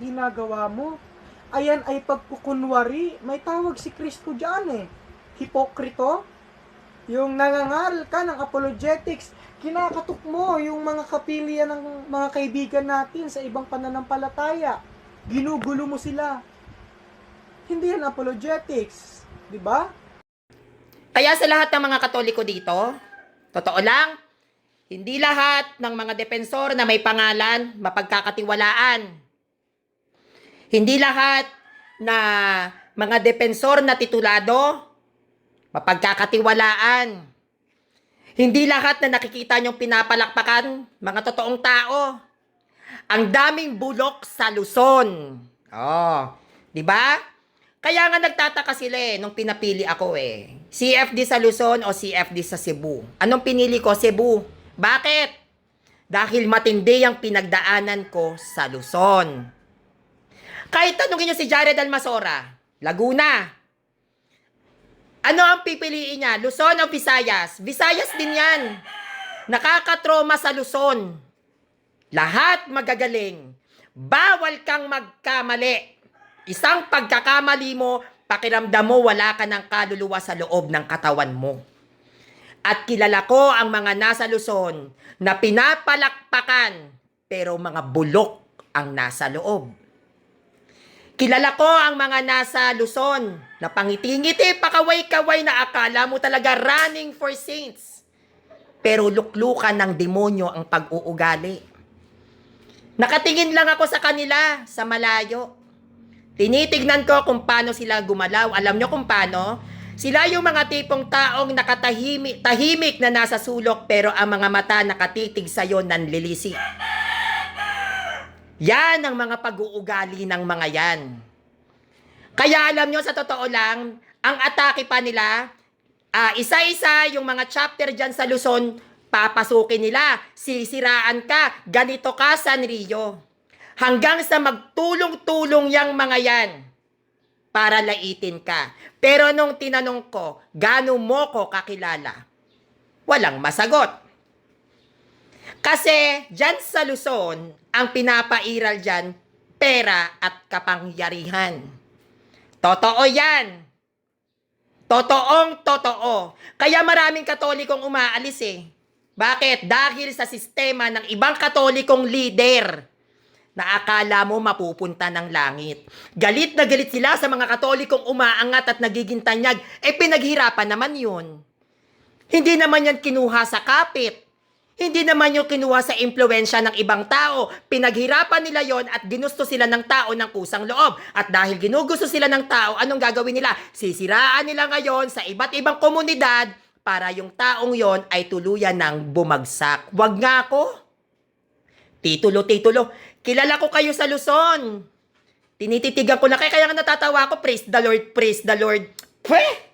ginagawa mo. Ayan ay pagkukunwari. May tawag si Kristo dyan eh. Hipokrito. Yung nangangaral ka ng apologetics, kinakatok mo yung mga kapilya ng mga kaibigan natin sa ibang pananampalataya. Ginugulo mo sila. Hindi yan apologetics. Di ba? Kaya sa lahat ng mga Katoliko dito, totoo lang, hindi lahat ng mga depensor na may pangalan mapagkakatiwalaan. Hindi lahat na mga depensor na titulado mapagkakatiwalaan. Hindi lahat na nakikita niyong pinapalakpakan, mga totoong tao. Ang daming bulok sa Luzon. Oh, di ba? Kaya nga nagtataka sila nung pinapili ako CFD sa Luzon o CFD sa Cebu. Anong pinili ko? Cebu. Bakit? Dahil matindi ang pinagdaanan ko sa Luzon. Kahit tanungin nyo si Jared Almasora, Laguna. Ano ang pipiliin niya? Luzon o Visayas? Visayas din yan. Nakakatroma sa Luzon. Lahat magagaling. Bawal kang magkamali. Isang pagkakamali mo, pakiramdam mo wala ka ng kaluluwa sa loob ng katawan mo. At kilala ko ang mga nasa Luzon na pinapalakpakan pero mga bulok ang nasa loob. Kilala ko ang mga nasa Luzon na pangiti-ngiti, pakaway-kaway na akala mo talaga running for saints. Pero luklukan ng demonyo ang pag-uugali. Nakatingin lang ako sa kanila sa malayo. Tinitignan ko kung paano sila gumalaw. Alam nyo kung paano? Sila yung mga tipong taong tahimik na nasa sulok pero ang mga mata nakatitig sa'yo nanlilisi. Yan ang mga pag-uugali ng mga yan. Kaya alam nyo, sa totoo lang, ang atake pa nila, isa-isa yung mga chapter dyan sa Luzon, papasukin nila, sisiraan ka, ganito ka, Sanrio. Hanggang sa magtulong-tulong yang mga yan para laitin ka. Pero nung tinanong ko, gaano mo ko kakilala? Walang masagot. Kasi dyan sa Luzon, ang pinapairal dyan, pera at kapangyarihan. Totoo yan. Totoong totoo. Kaya maraming Katolikong umaalis Bakit? Dahil sa sistema ng ibang Katolikong leader na akala mo mapupunta ng langit. Galit na galit sila sa mga Katolikong umaangat at nagiging tanyag. Pinaghirapan naman yun. Hindi naman yan kinuha sa kapit. Hindi naman yung kinuha sa impluensya ng ibang tao. Pinaghirapan nila yon at ginusto sila ng tao ng kusang loob. At dahil ginugusto sila ng tao, anong gagawin nila? Sisiraan nila ngayon sa iba't ibang komunidad para yung taong yon ay tuluyan ng bumagsak. Wag nga ako. Titulo. Kilala ko kayo sa Luzon. Tinititigan ko na kaya nga natatawa ako. Praise the Lord, praise the Lord. Pweh!